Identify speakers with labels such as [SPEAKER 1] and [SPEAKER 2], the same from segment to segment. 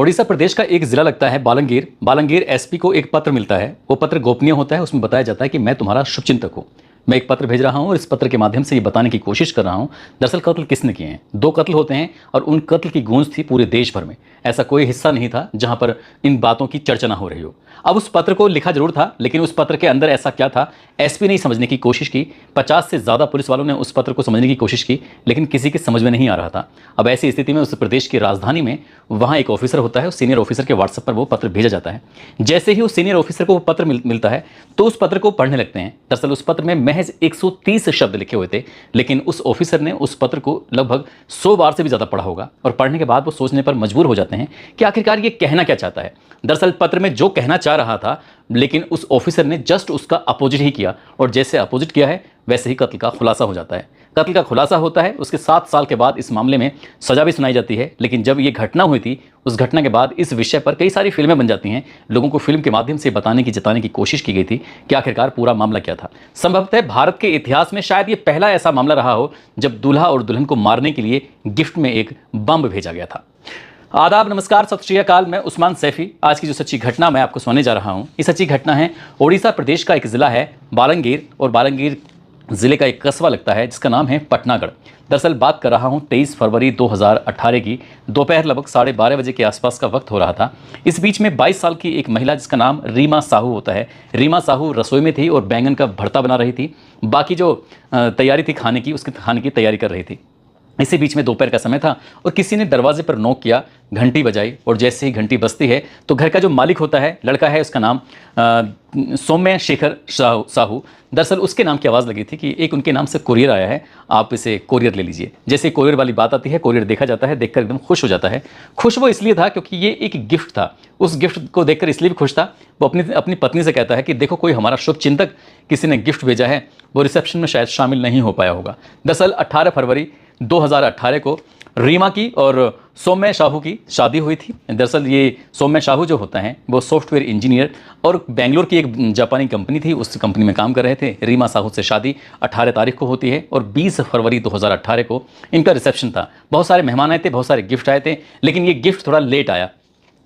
[SPEAKER 1] ओडिशा प्रदेश का एक जिला लगता है बालंगीर। बालंगीर एसपी को एक पत्र मिलता है। वो पत्र गोपनीय होता है। उसमें बताया जाता है कि मैं तुम्हारा शुभचिंतक हूँ। मैं एक पत्र भेज रहा हूँ और इस पत्र के माध्यम से ये बताने की कोशिश कर रहा हूँ दरअसल कत्ल किसने किए हैं। 2 कत्ल होते हैं और उन कत्ल की गूंज थी पूरे देश भर में। ऐसा कोई हिस्सा नहीं था जहां पर इन बातों की चर्चा ना हो रही हो। अब उस पत्र को लिखा जरूर था, लेकिन उस पत्र के अंदर ऐसा क्या था एसपी ने समझने की कोशिश की। 50 से ज़्यादा पुलिस वालों ने उस पत्र को समझने की कोशिश की, लेकिन किसी के समझ में नहीं आ रहा था। अब ऐसी स्थिति में उस प्रदेश की राजधानी में वहाँ एक ऑफिसर होता है। उस सीनियर ऑफिसर के व्हाट्सएप पर वो पत्र भेजा जाता है। जैसे ही उस सीनियर ऑफिसर को वो पत्र मिलता है तो उस पत्र को पढ़ने लगते हैं। दरअसल उस पत्र में महज 130 शब्द लिखे हुए थे, लेकिन उस ऑफिसर ने उस पत्र को लगभग 100 बार से भी ज़्यादा पढ़ा होगा। और पढ़ने के बाद वो सोचने पर मजबूर हो जाते हैं कि आखिरकार ये कहना क्या चाहता है। दरअसल पत्र में जो कहना चाह रहा था, लेकिन उस ऑफिसर ने जस्ट उसका अपोजिट ही किया, और जैसे अपोजिट किया है वैसे ही कत्ल का खुलासा हो जाता है। कत्ल का खुलासा होता है। उसके 7 साल के बाद इस मामले में सजा भी सुनाई जाती है। लेकिन जब ये घटना हुई थी, उस घटना के बाद इस विषय पर कई सारी फिल्में बन जाती हैं। लोगों को फिल्म के माध्यम से जताने की कोशिश की गई थी कि आखिरकार पूरा मामला क्या था। संभवतः भारत के इतिहास में शायद ये पहला ऐसा मामला रहा हो जब दूल्हा और दुल्हन को मारने के लिए गिफ्ट में एक बम भेजा गया था। आदाब, नमस्कार, सत श्री अकाल। मैं उस्मान सैफी। आज की जो सच्ची घटना मैं आपको सुनाने जा रहा हूँ, ये सच्ची घटना है ओडिशा प्रदेश का एक जिला है बालंगीर, और बालंगीर जिले का एक कस्बा लगता है जिसका नाम है पटनागढ़। दरअसल बात कर रहा हूँ 23 फरवरी 2018 की। दोपहर लगभग 12:30 बजे के आसपास का वक्त हो रहा था। इस बीच में 22 साल की एक महिला जिसका नाम रीमा साहू होता है, रीमा साहू रसोई में थी और बैंगन का भरता बना रही थी। बाकी जो तैयारी थी खाने की, उसकी खाने की तैयारी कर रही थी। इसी बीच में दोपहर का समय था और किसी ने दरवाजे पर नॉक किया, घंटी बजाई, और जैसे ही घंटी बजती है तो घर का जो मालिक होता है, लड़का है, उसका नाम सौम्य शेखर साहू। दरअसल उसके नाम की आवाज़ लगी थी कि एक उनके नाम से कोरियर आया है, आप इसे कोरियर ले लीजिए। जैसे कोरियर वाली बात आती है, कोरियर देखा जाता है, देखकर एकदम खुश हो जाता है। खुश वो इसलिए था क्योंकि ये एक गिफ्ट था। उस गिफ्ट को देखकर इसलिए भी खुश था, वो अपनी पत्नी से कहता है कि देखो, कोई हमारा शुभ चिंतक किसी ने गिफ्ट भेजा है, वो रिसेप्शन में शायद शामिल नहीं हो पाया होगा। दरअसल 18 फरवरी 2018 को रीमा की और सौम्य साहू की शादी हुई थी। दरअसल ये सौम्य साहू जो होता है वो सॉफ्टवेयर इंजीनियर और बेंगलोर की एक जापानी कंपनी थी, उस कंपनी में काम कर रहे थे। रीमा साहू से शादी 18 तारीख को होती है और 20 फरवरी 2018 को इनका रिसेप्शन था। बहुत सारे मेहमान आए थे, बहुत सारे गिफ्ट आए थे, लेकिन ये गिफ्ट थोड़ा लेट आया।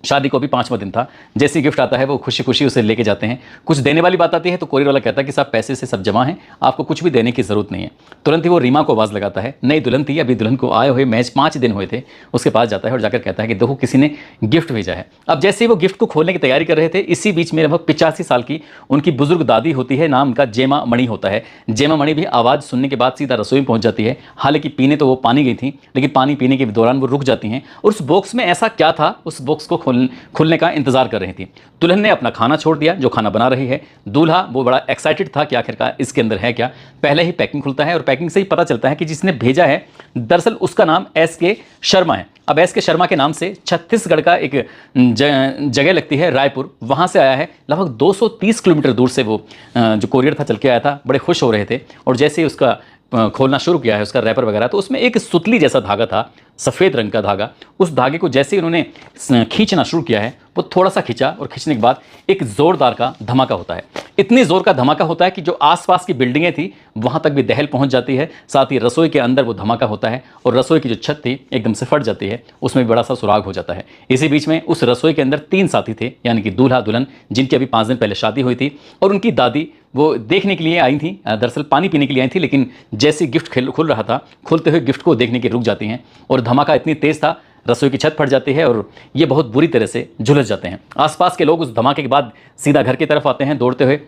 [SPEAKER 1] शादी को भी 5वां दिन था। जैसे गिफ्ट आता है वो खुशी खुशी उसे लेके जाते हैं। कुछ देने वाली बात आती है तो कोरियर वाला कहता है कि साहब पैसे से सब जमा है, आपको कुछ भी देने की ज़रूरत नहीं है। तुरंत ही वो रीमा को आवाज़ लगाता है। नई दुल्हन थी, अभी दुल्हन को आए हुए महज 5 दिन हुए थे। उसके पास जाता है और जाकर कहता है कि देखो, किसी ने गिफ्ट भेजा है। अब जैसे ही वो गिफ्ट को खोलने की तैयारी कर रहे थे, इसी बीच में लगभग 85 साल की उनकी बुजुर्ग दादी होती है, नाम उनका जेमा मणि होता है। जेमा मणि भी आवाज़ सुनने के बाद सीधा रसोई में पहुंच जाती है। हालांकि पीने तो वो पानी गई थी, लेकिन पानी पीने के दौरान वो रुक जाती हैं और उस बॉक्स में ऐसा क्या था, उस बॉक्स को खुलने का इंतजार कर रही थी। दुल्हन ने अपना खाना छोड़ दिया जो खाना बना रही है। दूल्हा वो बड़ा एक्साइटेड था कि आखिरकार इसके अंदर है क्या। पहले ही पैकिंग खुलता है और पैकिंग से ही पता चलता है कि जिसने भेजा है दरअसल उसका नाम एस.के. शर्मा है। अब एस.के. शर्मा के नाम से छत्तीसगढ़ का एक जगह लगती है रायपुर, वहां से आया है। लगभग 230 किलोमीटर दूर से वो जो कोरियर था चल के आया था। बड़े खुश हो रहे थे और जैसे ही उसका खोलना शुरू किया है, उसका रैपर वगैरह, तो उसमें एक सुतली जैसा धागा था, सफ़ेद रंग का धागा। उस धागे को जैसे ही उन्होंने खींचना शुरू किया है, वो थोड़ा सा खींचा और खींचने के बाद एक ज़ोरदार का धमाका होता है। इतनी ज़ोर का धमाका होता है कि जो आसपास की बिल्डिंगें थी वहाँ तक भी दहल पहुँच जाती है। साथ ही रसोई के अंदर वो धमाका होता है और रसोई की जो छत थी एकदम से फट जाती है, उसमें भी बड़ा सा सुराग हो जाता है। इसी बीच में उस रसोई के अंदर 3 साथी थे, यानी कि दूल्हा दुल्हन, जिनकी अभी 5 दिन पहले शादी हुई थी, और उनकी दादी वो देखने के लिए आई थी, दरअसल पानी पीने के लिए आई थी। लेकिन जैसे गिफ्ट खुल रहा था, खुलते हुए गिफ्ट को देखने के रुक जाती हैं और धमाका इतनी तेज़ था, रसोई की छत फट जाती है और ये बहुत बुरी तरह से झुलस जाते हैं। आसपास के लोग उस धमाके के बाद सीधा घर की तरफ आते हैं दौड़ते हुए।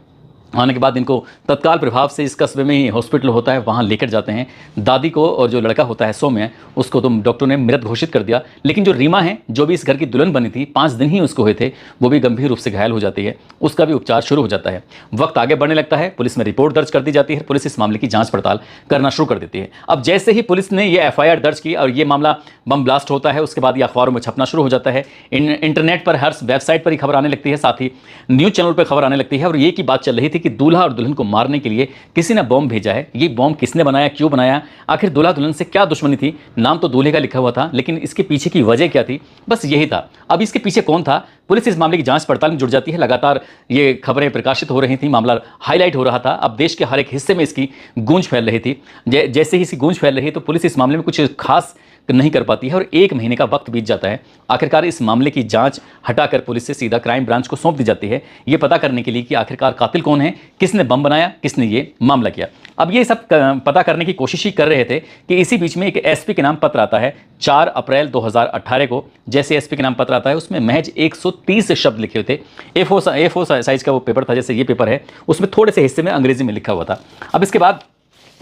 [SPEAKER 1] आने के बाद इनको तत्काल प्रभाव से इस कस्बे में ही हॉस्पिटल होता है, वहाँ लेकर जाते हैं। दादी को और जो लड़का होता है सौम्य, उसको तो डॉक्टर ने मृत घोषित कर दिया। लेकिन जो रीमा है, जो भी इस घर की दुल्हन बनी थी, 5 दिन ही उसको हुए थे, वो भी गंभीर रूप से घायल हो जाती है। उसका भी उपचार शुरू हो जाता है। वक्त आगे बढ़ने लगता है, पुलिस में रिपोर्ट दर्ज कर दी जाती है। पुलिस इस मामले की जाँच पड़ताल करना शुरू कर देती है। अब जैसे ही पुलिस ने ये FIR दर्ज की और ये मामला बम ब्लास्ट होता है, उसके बाद ये अखबारों में छपना शुरू हो जाता है। इंटरनेट पर, हर वेबसाइट पर ही खबर आने लगती है, साथ ही न्यूज़ चैनल पर खबर आने लगती है। और ये की बात चल रही थी कि दूल्हा और दुल्हन को मारने के लिए किसी ने बॉम्ब भेजा है। ये बॉम्ब किसने बनाया, क्यों बनाया, आखिर दूल्हा दुल्हन से क्या दुश्मनी थी। नाम तो दूल्हे का लिखा हुआ था, लेकिन इसके पीछे की वजह क्या थी, बस यही था। अब इसके पीछे कौन था, पुलिस इस मामले की जांच पड़ताल में जुट जाती है। लगातार ये खबरें प्रकाशित हो रही थी, मामला हाईलाइट हो रहा था। अब देश के हर एक हिस्से में इसकी गूंज फैल रही थी। जैसे ही इसकी गूंज फैल रही तो पुलिस इस मामले में कुछ खास नहीं कर पाती है और 1 महीने का वक्त बीत जाता है। आखिरकार इस मामले की जांच हटाकर पुलिस से सीधा क्राइम ब्रांच को सौंप दी जाती है, ये पता करने के लिए कि आखिरकार कातिल कौन है, किसने बम बनाया, किसने ये मामला किया। अब ये सब पता करने की कोशिश ही कर रहे थे कि इसी बीच में एक एसपी के नाम पत्र आता है 4 अप्रैल 2018 को। जैसे एसपी के नाम पत्र आता है उसमें महज 130 शब्द लिखे हुए थे। A4 साइज का वो पेपर था, जैसे ये पेपर है, उसमें थोड़े से हिस्से में अंग्रेजी में लिखा हुआ था। अब इसके बाद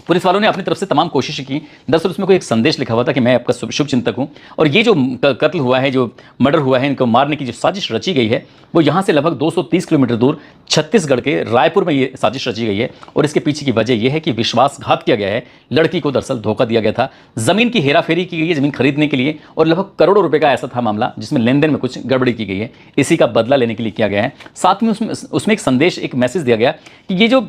[SPEAKER 1] पुलिस वालों ने अपनी तरफ से तमाम कोशिश की। दरअसल उसमें कोई एक संदेश लिखा हुआ था कि मैं आपका शुभचिंतक हूं, और ये जो कत्ल हुआ है, जो मर्डर हुआ है, इनको मारने की जो साजिश रची गई है, वो यहाँ से लगभग 230 किलोमीटर दूर छत्तीसगढ़ के रायपुर में ये साजिश रची गई है। और इसके पीछे की वजह यह है कि विश्वासघात किया गया है। लड़की को दरअसल धोखा दिया गया था, ज़मीन की हेराफेरी की गई है ज़मीन खरीदने के लिए, और लगभग करोड़ों रुपए का ऐसा था मामला जिसमें लेन देन में कुछ गड़बड़ी की गई है। इसी का बदला लेने के लिए किया गया है। साथ में उसमें एक संदेश, एक मैसेज दिया गया कि ये जो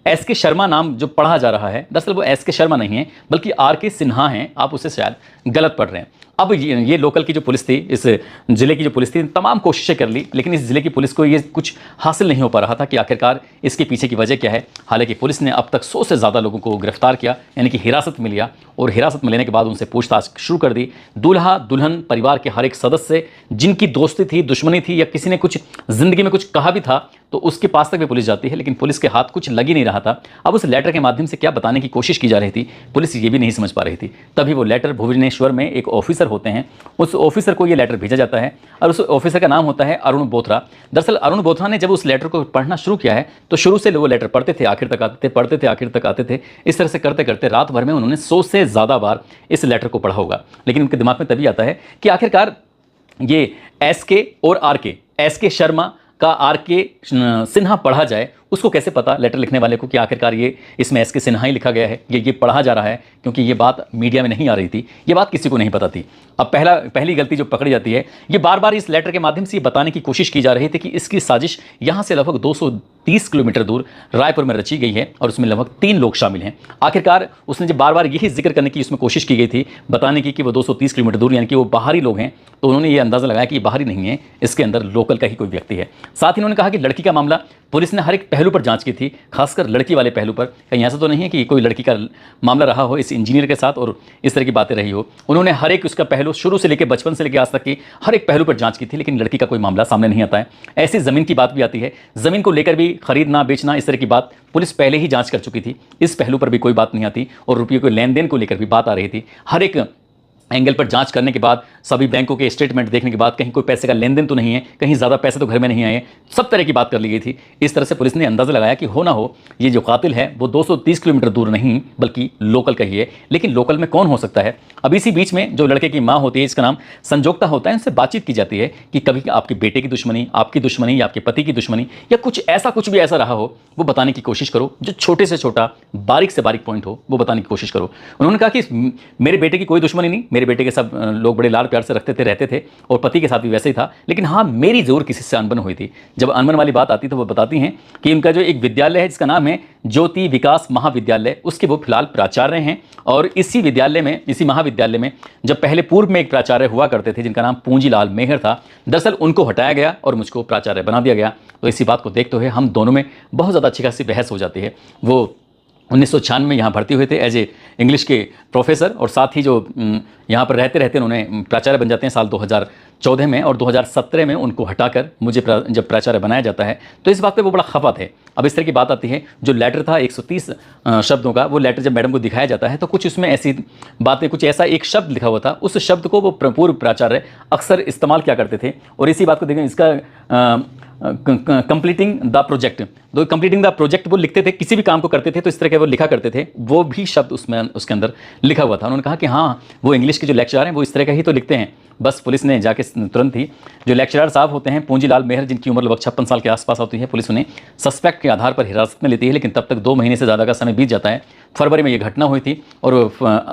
[SPEAKER 1] एस के शर्मा नाम जो पढ़ा जा रहा है, दरअसल वो एस के शर्मा नहीं है बल्कि आर के सिन्हा हैं, आप उसे शायद गलत पढ़ रहे हैं। अब ये लोकल की जो पुलिस थी, इस जिले की जो पुलिस थी, तमाम कोशिशें कर ली, लेकिन इस जिले की पुलिस को ये कुछ हासिल नहीं हो पा रहा था कि आखिरकार इसके पीछे की वजह क्या है। हालांकि पुलिस ने अब तक 100 से ज़्यादा लोगों को गिरफ्तार किया, यानी कि हिरासत में लिया, और हिरासत में लेने के बाद उनसे पूछताछ शुरू कर दी। दूल्हा दुल्हन परिवार के हर एक सदस्य जिनकी दोस्ती थी, दुश्मनी थी, या किसी ने कुछ जिंदगी में कुछ कहा भी था, तो उसके पास तक भी पुलिस जाती है, लेकिन पुलिस के हाथ कुछ लग ही नहीं रहा था। अब उस लेटर के माध्यम से क्या बताने की कोशिश की जा रही थी, पुलिस ये भी नहीं समझ पा रही थी। तभी वो लेटर, भुवनेश्वर में एक ऑफिसर होते हैं, उस ऑफिसर को ये लेटर भेजा जाता है, और उस ऑफिसर का नाम होता है अरुण बोथरा। दरअसल अरुण बोथरा ने जब उस लेटर को पढ़ना शुरू किया है, तो शुरू से वो लेटर पढ़ते थे, आखिर तक आते थे, पढ़ते थे, आखिर तक आते थे। इस तरह से करते करते रात भर में उन्होंने 100 से ज़्यादा बार इस लेटर को पढ़ा होगा। लेकिन उनके दिमाग में तभी आता है कि आखिरकार ये एस के और आर के, एस के शर्मा का आर के सिन्हा पढ़ा जाए, उसको कैसे पता लेटर लिखने वाले को कि आखिरकार ये इसमें एस के सिन्हा ही लिखा गया है, ये पढ़ा जा रहा है, क्योंकि ये बात मीडिया में नहीं आ रही थी, ये बात किसी को नहीं पता थी। अब पहली गलती जो पकड़ी जाती है, ये बार बार इस लेटर के माध्यम से ये बताने की कोशिश की जा रही थी कि इसकी साजिश यहाँ से लगभग 230 किलोमीटर दूर रायपुर में रची गई है, और उसमें लगभग 3 लोग शामिल हैं। आखिरकार उसने जब बार बार यही जिक्र करने की उसमें कोशिश की गई थी, बताने की कि वो 230 किलोमीटर दूर, यानी कि वो बाहरी लोग हैं, तो उन्होंने ये अंदाज़ा लगाया कि ये बाहरी नहीं है, इसके अंदर लोकल का ही कोई व्यक्ति है। साथ ही उन्होंने कहा कि लड़की का मामला पुलिस ने हर एक पहलू पर जांच की थी, खासकर लड़की वाले पहलू पर। कहीं ऐसा तो नहीं है कि कोई लड़की का मामला रहा हो इस इंजीनियर के साथ और इस तरह की बातें रही हो। उन्होंने हर एक उसका पहलू, शुरू से लेकर बचपन से लेकर आज तक की हर एक पहलू पर जांच की थी, लेकिन लड़की का कोई मामला सामने नहीं आता है। ऐसी ज़मीन की बात भी आती है, ज़मीन को लेकर भी खरीदना बेचना, इस तरह की बात पुलिस पहले ही जांच कर चुकी थी, इस पहलू पर भी कोई बात नहीं आती, और रुपये के लेन देन को लेकर भी बात आ रही थी। हर एक एंगल पर जांच करने के बाद, सभी बैंकों के स्टेटमेंट देखने के बाद, कहीं कोई पैसे का लेन देन तो नहीं है, कहीं ज़्यादा पैसे तो घर में नहीं आए, सब तरह की बात कर ली गई थी। इस तरह से पुलिस ने अंदाज़ा लगाया कि हो ना हो ये जो कातिल है वो 230 किलोमीटर दूर नहीं बल्कि लोकल का ही है। लेकिन लोकल में कौन हो सकता है? अब इसी बीच में जो लड़के की माँ होती है, इसका नाम संजोक्ता होता है, उनसे बातचीत की जाती है कि कभी आपके बेटे की दुश्मनी, आपकी दुश्मनी, या आपके पति की दुश्मनी, या कुछ भी ऐसा रहा हो, वो बताने की कोशिश करो। जो छोटे से छोटा, बारीक से बारीक पॉइंट हो, वो बताने की कोशिश करो। उन्होंने कहा कि मेरे बेटे की कोई दुश्मनी नहीं, मेरे बेटे के सब लोग बड़े लाड प्यार से रखते थे, रहते थे, और पति के साथ भी वैसे ही था, लेकिन हाँ मेरी जरूर किसी से अनबन हुई थी। जब अनबन वाली बात आती तो वो बताती हैं कि इनका जो एक विद्यालय है जिसका नाम है ज्योति विकास महाविद्यालय, उसके वो फिलहाल प्राचार्य हैं। और इसी विद्यालय में, इसी महाविद्यालय में जब पहले पूर्व में एक प्राचार्य हुआ करते थे जिनका नाम पूंजीलाल मेहर था, दरअसल उनको हटाया गया और मुझको प्राचार्य बना दिया गया। तो इसी बात को देखते हुए हम दोनों में बहुत ज़्यादा अच्छी खासी बहस हो जाती है। वो 1996 में यहाँ भर्ती हुए थे एज ए इंग्लिश के प्रोफेसर, और साथ ही जो यहाँ पर रहते रहते उन्होंने प्राचार्य बन जाते हैं साल 2014 में, और 2017 में उनको हटाकर मुझे जब प्राचार्य बनाया जाता है, तो इस बात पे वो बड़ा खफा थे। अब इस तरह की बात आती है, जो लेटर था 130 शब्दों का, वो लेटर जब मैडम को दिखाया जाता है तो कुछ उसमें ऐसी बातें, कुछ ऐसा एक शब्द लिखा हुआ था, उस शब्द को वो पूर्व प्राचार्य अक्सर इस्तेमाल किया करते थे। और इसी बात को देखें, इसका कंप्लीटिंग द प्रोजेक्ट, तो कंप्लीटिंग द प्रोजेक्ट वो लिखते थे, किसी भी काम को करते थे तो इस तरह के वो लिखा करते थे, वो भी शब्द उसमें उसके अंदर लिखा हुआ था। उन्होंने कहा कि हाँ वो इंग्लिश के जो लेक्चरर हैं वो इस तरह का ही तो लिखते हैं। बस पुलिस ने जाके तुरंत ही, जो लेक्चरर साहब होते हैं पूंजीलाल मेहर, जिनकी उम्र लगभग 56 साल के आसपास होती है, पुलिस उन्हें सस्पेक्ट के आधार पर हिरासत में लेती है, लेकिन तब तक 2 महीने से ज़्यादा का समय बीत जाता है। फरवरी में ये घटना हुई थी और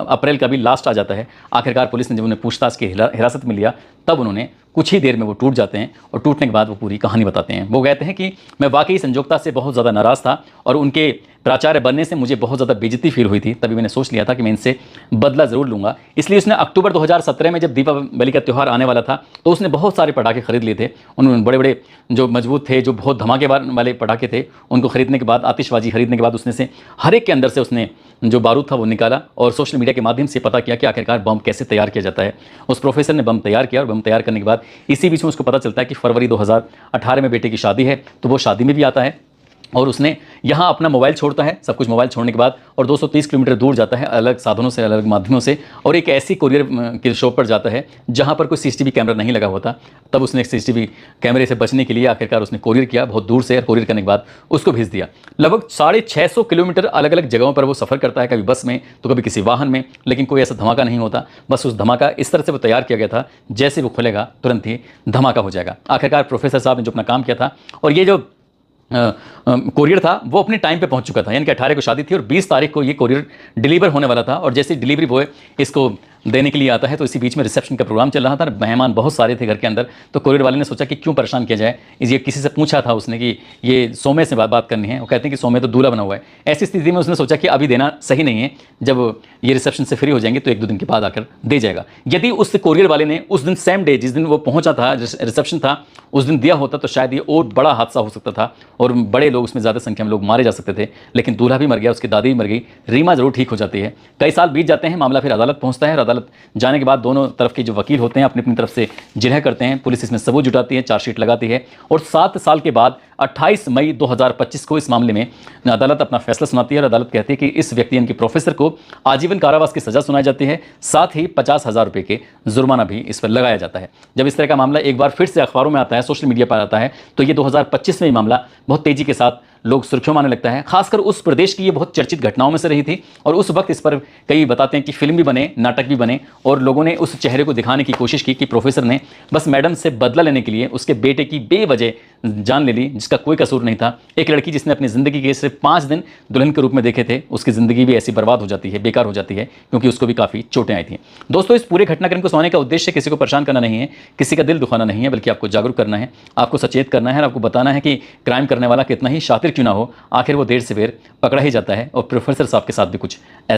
[SPEAKER 1] अप्रैल का भी लास्ट आ जाता है। आखिरकार पुलिस ने जब उन्हें पूछताछ की हिरासत में लिया, तब उन्होंने कुछ ही देर में वो टूट जाते हैं, और टूटने के बाद वो पूरी कहानी बताते हैं। वो कहते हैं कि मैं वाकई संजोक्ता से बहुत ज़्यादा नाराज़ था, और उनके प्राचार्य बनने से मुझे बहुत ज़्यादा बेइज्जती फील हुई थी, तभी मैंने सोच लिया था कि मैं इनसे बदला ज़रूर लूँगा। इसलिए उसने अक्टूबर 2017 में जब दीपावली का त्यौहार आने वाला था तो उसने बहुत सारे पटाखे खरीद लिए थे। उन्होंने बड़े बड़े जो मजबूत थे, जो बहुत धमाके वाले पटाखे थे, उनको खरीदने के बाद, आतिशबाजी खरीदने के बाद उसने से हर एक के अंदर से उसने जो बारूद था वो निकाला और सोशल मीडिया के माध्यम से पता किया कि आखिरकार बम कैसे तैयार किया जाता है। उस प्रोफेसर ने बम तैयार किया और बम तैयार करने के बाद इसी बीच में उसको पता चलता है कि फरवरी 2018 में बेटे की शादी है, तो वो शादी में भी आता है और उसने यहाँ अपना मोबाइल छोड़ता है, सब कुछ मोबाइल छोड़ने के बाद, और 230 किलोमीटर दूर जाता है अलग साधनों से, अलग माध्यमों से, और एक ऐसी कोरियर की शॉप पर जाता है जहाँ पर कोई सीसीटीवी कैमरा नहीं लगा होता। तब उसने सीसीटीवी कैमरे से बचने के लिए आखिरकार उसने कोरियर किया बहुत दूर से, और कोरियर करने के बाद उसको भेज दिया। लगभग 650 किलोमीटर अलग अलग जगहों पर वो सफ़र करता है, कभी बस में तो कभी किसी वाहन में, लेकिन कोई ऐसा धमाका नहीं होता। बस उस धमाका इस तरह से वो तैयार किया गया था, जैसे वो खुलेगा तुरंत ही धमाका हो जाएगा। आखिरकार प्रोफेसर साहब ने जो अपना काम किया था, और ये जो कोरियर था वो अपने टाइम पे पहुंच चुका था, यानी कि 18 को शादी थी और 20 तारीख को ये कोरियर डिलीवर होने वाला था। और जैसे डिलीवरी बॉय इसको देने के लिए आता है तो इसी बीच में रिसेप्शन का प्रोग्राम चल रहा था, मेहमान बहुत सारे थे घर के अंदर। तो कोरियर वाले ने सोचा कि क्यों परेशान किया जाए, ये किसी से पूछा था उसने कि ये सौम्य से बात करनी है, वो कहते हैं कि सौम्य तो दूल्हा बना हुआ है। ऐसी स्थिति में उसने सोचा कि अभी देना सही नहीं है, जब ये रिसेप्शन से फ्री हो जाएंगे तो 1-2 दिन के बाद आकर दे जाएगा। यदि उस कोरियर वाले ने उस दिन सेम डे जिस दिन वो पहुंचा था, रिसेप्शन था, उस दिन दिया होता तो शायद ये और बड़ा हादसा हो सकता था और बड़े लोग, उसमें ज़्यादा संख्या में लोग मारे जा सकते थे। लेकिन दूल्हा भी मर गया, उसकी दादी भी मर गई, रीमा जरूर ठीक हो जाती है। कई साल बीत जाते हैं, मामला फिर अदालत पहुंचता है और अदालत जाने के बाद दोनों तरफ के जो वकील होते हैं अपनी अपनी तरफ से जिरह करते हैं, पुलिस इसमें सबूत जुटाती है, चार्जशीट लगाती है, और 7 साल के बाद 28 मई 2025 को इस मामले में अदालत अपना फैसला सुनाती है और अदालत कहती है कि इस व्यक्ति यानी कि प्रोफेसर को आजीवन कारावास की सजा सुनाई जाती है, साथ ही 50,000 रुपये के जुर्माना भी इस पर लगाया जाता है। जब इस तरह का मामला एक बार फिर से अखबारों में आता है, सोशल मीडिया पर आता है, तो ये 2025 में ये मामला बहुत तेजी के साथ लोग सुर्खियों में आने लगता है। खासकर उस प्रदेश की ये बहुत चर्चित घटनाओं में से रही थी और उस वक्त इस पर कई बताते हैं कि फिल्म भी बने, नाटक भी बने, और लोगों ने उस चेहरे को दिखाने की कोशिश की कि प्रोफेसर ने बस मैडम से बदला लेने के लिए उसके बेटे की बेवजह जान ले ली, जिसका कोई कसूर नहीं था। एक लड़की जिसने अपनी ज़िंदगी के सिर्फ 5 दिन दुल्हन के रूप में देखे थे, उसकी ज़िंदगी भी ऐसी बर्बाद हो जाती है, बेकार हो जाती है, क्योंकि उसको भी काफ़ी चोटें आई थी। दोस्तों, इस पूरे घटनाक्रम को सुनाने का उद्देश्य किसी को परेशान करना नहीं है, किसी का दिल दुखाना नहीं है, बल्कि आपको जागरूक करना है, आपको सचेत करना है और आपको बताना है कि क्राइम करने वाला कितना ही शातिर क्यों ना हो, आखिर वो देर से बेर पकड़ा ही जाता है। और प्रोफेसर साहब के साथ भी कुछ